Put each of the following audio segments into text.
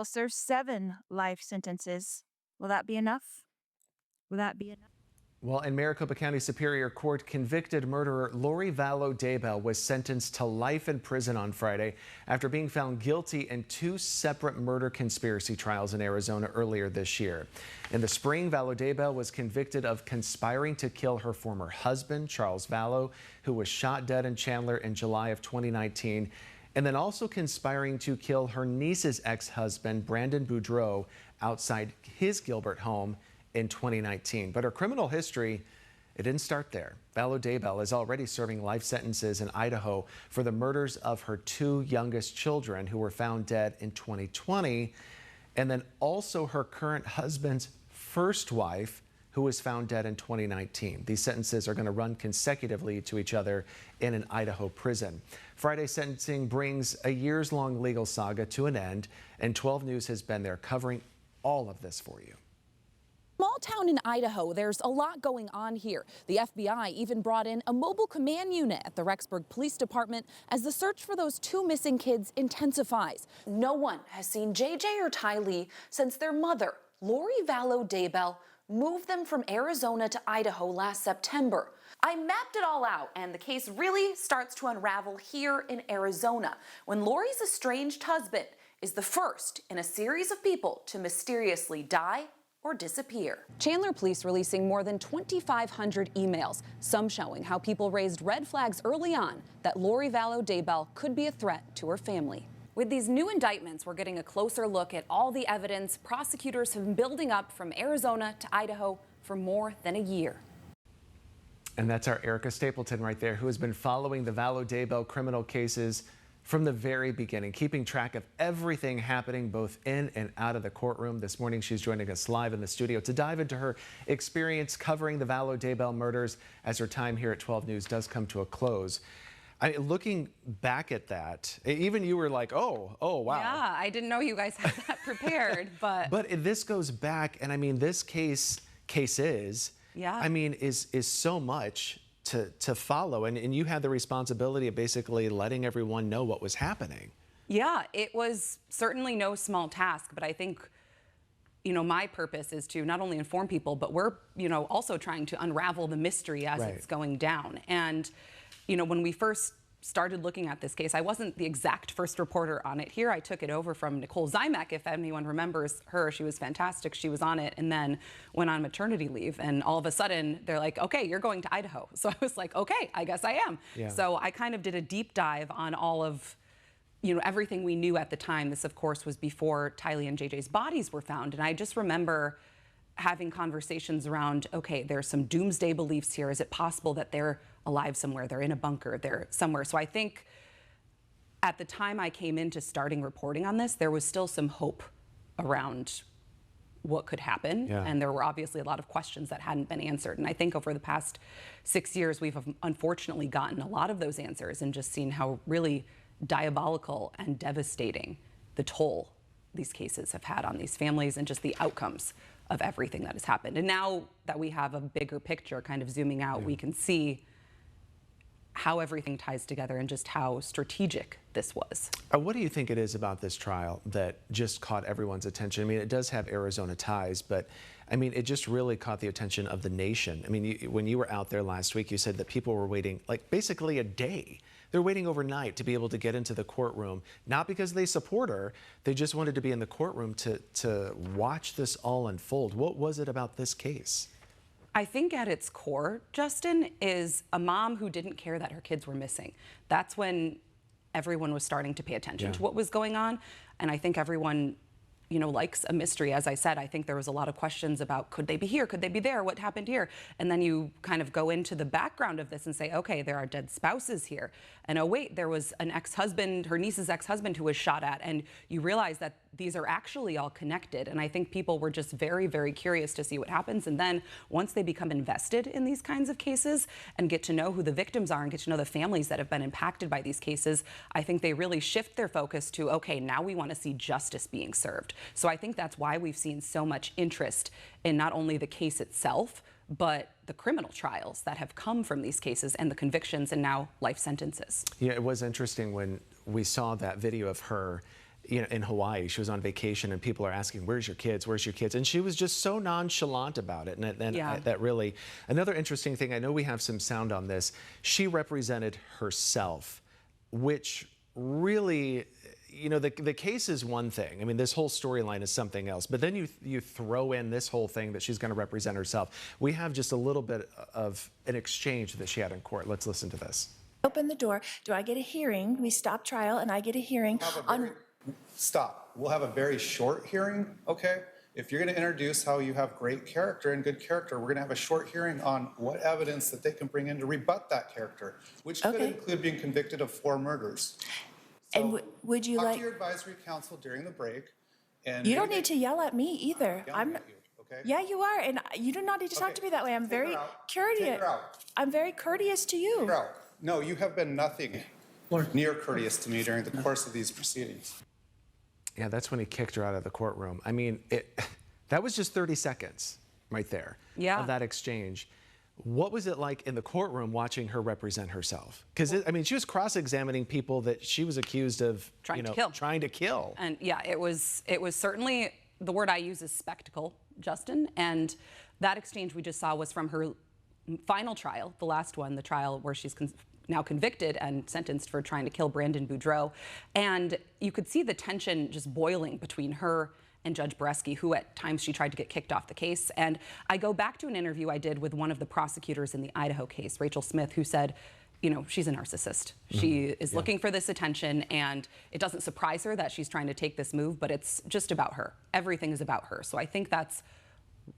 serve 7 life sentences. Will that be enough? Will that be enough? Well, in Maricopa County Superior Court, convicted murderer Lori Vallow Daybell was sentenced to life in prison on Friday after being found guilty in 2 separate murder conspiracy trials in Arizona earlier this year. In the spring, Vallow Daybell was convicted of conspiring to kill her former husband, Charles Vallow, who was shot dead in Chandler in July of 2019, and then also conspiring to kill her niece's ex-husband, Brandon Boudreaux, outside his Gilbert home in 2019. But her criminal history, it didn't start there. Vallow Daybell is already serving life sentences in Idaho for the murders of her 2 youngest children who were found dead in 2020, and then also her current husband's first wife, who was found dead in 2019. These sentences are going to run consecutively to each other in an Idaho prison. Friday's sentencing brings a years-long legal saga to an end, and 12 News has been there covering all of this for you. Small town in Idaho, there's a lot going on here. The FBI even brought in a mobile command unit at the Rexburg Police Department as the search for those 2 missing kids intensifies. No one has seen JJ or Tylee since their mother, Lori Vallow Daybell, moved them from Arizona to Idaho last September. I mapped it all out, and the case really starts to unravel here in Arizona when Lori's estranged husband is the first in a series of people to mysteriously die or disappear. Chandler police releasing more than 2,500 emails, some showing how people raised red flags early on that Lori Vallow Daybell could be a threat to her family. With these new indictments, we're getting a closer look at all the evidence prosecutors have been building up from Arizona to Idaho for more than a year. And that's our Erica Stapleton right there, who has been following the Vallow Daybell criminal cases from the very beginning, keeping track of everything happening both in and out of the courtroom. This morning, she's joining us live in the studio to dive into her experience covering the Vallow Daybell murders as her time here at 12 News does come to a close. Looking back at that, even you were like, oh, wow. Yeah, I didn't know you guys had that prepared, but. But this goes back, and I mean, this cases, yeah. I mean, is so much to follow, and you had the responsibility of basically letting everyone know what was happening. Yeah, it was certainly no small task, but I think, my purpose is to not only inform people, but we're, also trying to unravel the mystery as it's going down. And, when we first started looking at this case, I wasn't the exact first reporter on it here. I took it over from Nicole Zymek, if anyone remembers her. She was fantastic. She was on it and then went on maternity leave. And all of a sudden, they're like, okay, you're going to Idaho. So I was like, okay, I guess I am. Yeah. So I kind of did a deep dive on all of everything we knew at the time. This, of course, was before Tylee and JJ's bodies were found. And I just remember having conversations around, okay, there's some doomsday beliefs here. Is it possible that they're alive somewhere? They're in a bunker, they're somewhere. So I think at the time I came into starting reporting on this, there was still some hope around what could happen. Yeah. And there were obviously a lot of questions that hadn't been answered. And I think over the past 6 years, we've unfortunately gotten a lot of those answers and just seen how really diabolical and devastating the toll these cases have had on these families and just the outcomes of everything that has happened. And now that we have a bigger picture, kind of zooming out, we can see how everything ties together and just how strategic this was. What do you think it is about this trial that just caught everyone's attention? I mean, it does have Arizona ties, but I mean, it just really caught the attention of the nation. I mean, when you were out there last week, you said that people were waiting like basically a day. They're waiting overnight to be able to get into the courtroom, not because they support her, they just wanted to be in the courtroom to watch this all unfold. What was it about this case? I think at its core, Justin, is a mom who didn't care that her kids were missing. That's when everyone was starting to pay attention to what was going on. And I think everyone, likes a mystery. As I said, I think there was a lot of questions about, could they be here? Could they be there? What happened here? And then you kind of go into the background of this and say, okay, there are dead spouses here. And oh wait, there was an ex-husband, her niece's ex-husband, who was shot at. And you realize that these are actually all connected. And I think people were just very, very curious to see what happens. And then once they become invested in these kinds of cases and get to know who the victims are and get to know the families that have been impacted by these cases, I think they really shift their focus to, okay, now we want to see justice being served. So I think that's why we've seen so much interest in not only the case itself, but the criminal trials that have come from these cases and the convictions and now life sentences. Yeah, it was interesting when we saw that video of her in Hawaii. She was on vacation, and people are asking, "Where's your kids? Where's your kids?" And she was just so nonchalant about it. And that really, another interesting thing. I know we have some sound on this. She represented herself, which really, the case is one thing. I mean, this whole storyline is something else. But then you throw in this whole thing that she's going to represent herself. We have just a little bit of an exchange that she had in court. Let's listen to this. Open the door. Do I get a hearing? We stop trial and I get a hearing on... Stop. We'll have a very short hearing, okay? If you're going to introduce how you have great character and good character, we're going to have a short hearing on what evidence that they can bring in to rebut that character, which could include being convicted of 4 murders. So And would you talk like... to your advisory counsel during the break. And You don't need to yell at me either. yelling at you, okay? Yeah, you are, and you do not need to talk to me that way. I'm very courteous. Take her out. I'm very courteous to you. Take her out. No, you have been nothing near courteous to me during the course of these proceedings. Yeah, that's when he kicked her out of the courtroom. I mean, that was just 30 seconds right there of that exchange. What was it like in the courtroom watching her represent herself? Because, I mean, she was cross-examining people that she was accused of trying to kill. And yeah, it was certainly, the word I use is spectacle, Justin. And that exchange we just saw was from her final trial, the last one, the trial where she's now convicted and sentenced for trying to kill Brandon Boudreaux. And you could see the tension just boiling between her and Judge Bresky, who at times she tried to get kicked off the case. And I go back to an interview I did with one of the prosecutors in the Idaho case, Rachel Smith, who said, she's a narcissist. She is looking for this attention, and it doesn't surprise her that she's trying to take this move, but it's just about her. Everything is about her. So I think that's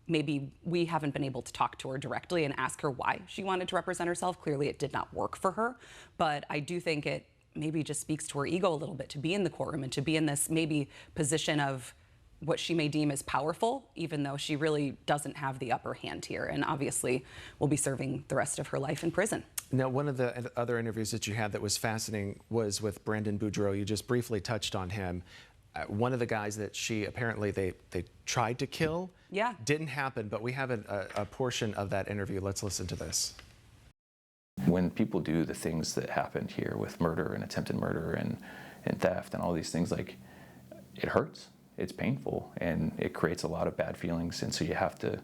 maybe we haven't been able to talk to her directly and ask her why she wanted to represent herself. Clearly it did not work for her, but I do think it maybe just speaks to her ego a little bit to be in the courtroom and to be in this maybe position of what she may deem as powerful, even though she really doesn't have the upper hand here, and obviously will be serving the rest of her life in prison. Now, one of the other interviews that you had that was fascinating was with Brandon Boudreaux. You just briefly touched on him. One of the guys that she apparently they tried to kill didn't happen, but we have a portion of that interview. Let's listen to this. When people do the things that happened here with murder and attempted murder and theft and all these things, like, it hurts, it's painful, and it creates a lot of bad feelings, and so you have to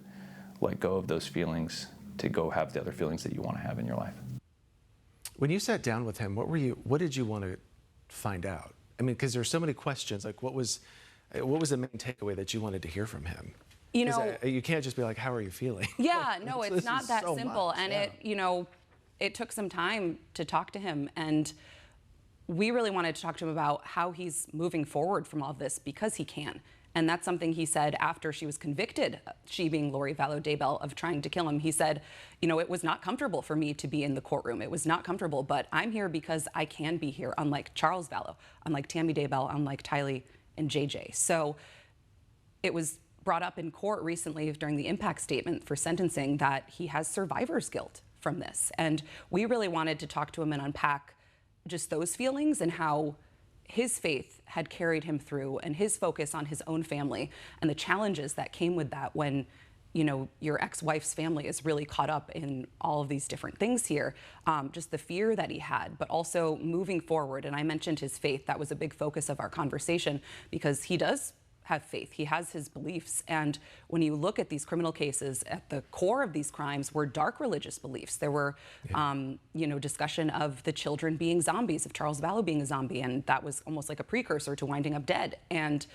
let go of those feelings to go have the other feelings that you want to have in your life. When you sat down with him, what did you want to find out? I mean, because there's so many questions. Like, what was the main takeaway that you wanted to hear from him? You can't just be like, "How are you feeling?" Yeah, no, it's not that so simple. Much. And it took some time to talk to him, and we really wanted to talk to him about how he's moving forward from all this, because he can. And that's something he said after she was convicted, she being Lori Vallow Daybell, of trying to kill him. He said, it was not comfortable for me to be in the courtroom. It was not comfortable, but I'm here because I can be here, unlike Charles Vallow, unlike Tammy Daybell, unlike Tylee and JJ. So it was brought up in court recently during the impact statement for sentencing that he has survivor's guilt from this. And we really wanted to talk to him and unpack just those feelings and how his faith had carried him through, and his focus on his own family and the challenges that came with that when, your ex-wife's family is really caught up in all of these different things here. Just the fear that he had, but also moving forward. And I mentioned his faith. That was a big focus of our conversation, because he does have faith. He has his beliefs. And when you look at these criminal cases, at the core of these crimes were dark religious beliefs. There were, discussion of the children being zombies, of Charles Vallow being a zombie, and that was almost like a precursor to winding up dead. And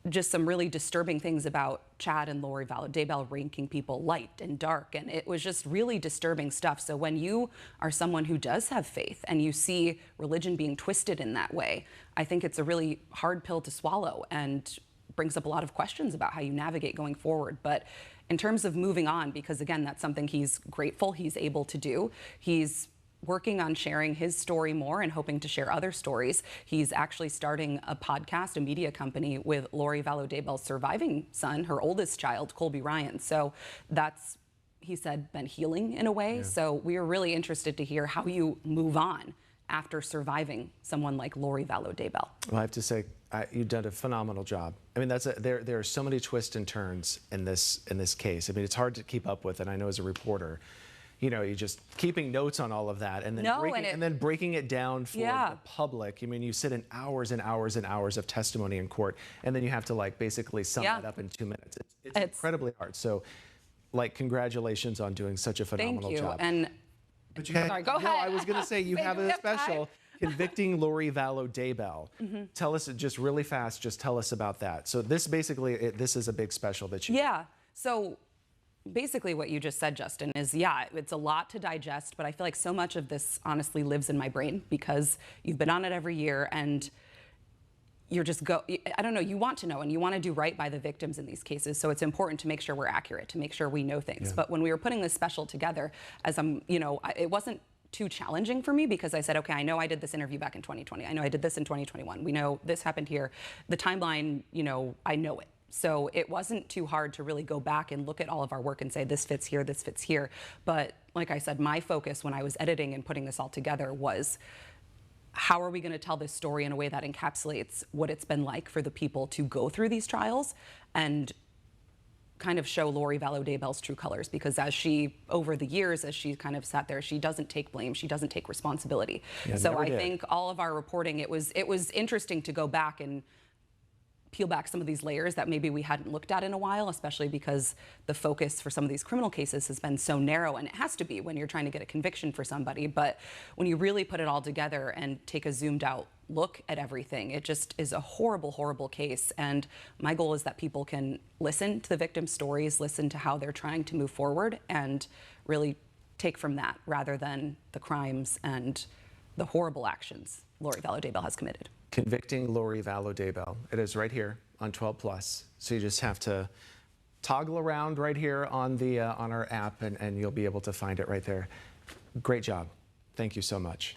just some really disturbing things about Chad and Lori Vallow Daybell ranking people light and dark, and it was just really disturbing stuff. So when you are someone who does have faith and you see religion being twisted in that way, I think it's a really hard pill to swallow, and brings up a lot of questions about how you navigate going forward. But in terms of moving on, because again, that's something he's grateful he's able to do. He's working on sharing his story more and hoping to share other stories. He's actually starting a podcast, a media company, with Lori Vallow Daybell's surviving son, her oldest child, Colby Ryan. So that's, he said, been healing in a way. Yeah. So we are really interested to hear how you move on after surviving someone like Lori Vallow Daybell. Well, I have to say, you've done a phenomenal job. I mean, there are so many twists and turns in this case. I mean, it's hard to keep up with, and I know as a reporter, you just keeping notes on all of that and then No, breaking it down for Yeah. the public. I mean, you sit in hours and hours and hours of testimony in court, and then you have to like basically sum Yeah. it up in 2 minutes. It's incredibly hard. So, like, congratulations on doing such a phenomenal Thank you. job. And But you had, sorry, go no, ahead. I was going to say you Wait, have do we a have time? special convicting Lori Vallow Daybell. Tell us just really fast. Just tell us about that. So this basically, this is a big special that you. Yeah. So basically what you just said, Justin, is it's a lot to digest, but I feel like so much of this honestly lives in my brain because you've been on it every year and you're just I don't know, you want to know and you want to do right by the victims in these cases. So it's important to make sure we're accurate, to make sure we know things. Yeah. But when we were putting this special together, it wasn't too challenging for me because I said, okay, I know I did this interview back in 2020. I know I did this in 2021. We know this happened here. The timeline, I know it. So it wasn't too hard to really go back and look at all of our work and say, this fits here, this fits here. But like I said, my focus when I was editing and putting this all together was, how are we going to tell this story in a way that encapsulates what it's been like for the people to go through these trials and kind of show Lori Vallow Daybell's true colors? Because over the years, as she kind of sat there, she doesn't take blame, she doesn't take responsibility. Yeah, so never I did. think all of our reporting, it was interesting to go back and peel back some of these layers that maybe we hadn't looked at in a while, especially because the focus for some of these criminal cases has been so narrow, and it has to be when you're trying to get a conviction for somebody. But when you really put it all together and take a zoomed out look at everything, it just is a horrible, horrible case. And my goal is that people can listen to the victims' stories, listen to how they're trying to move forward, and really take from that rather than the crimes and the horrible actions Lori Vallow Daybell has committed. Convicting Lori Vallow Daybell. It is right here on 12 Plus. So you just have to toggle around right here on the on our app, and you'll be able to find it right there. Great job. Thank you so much.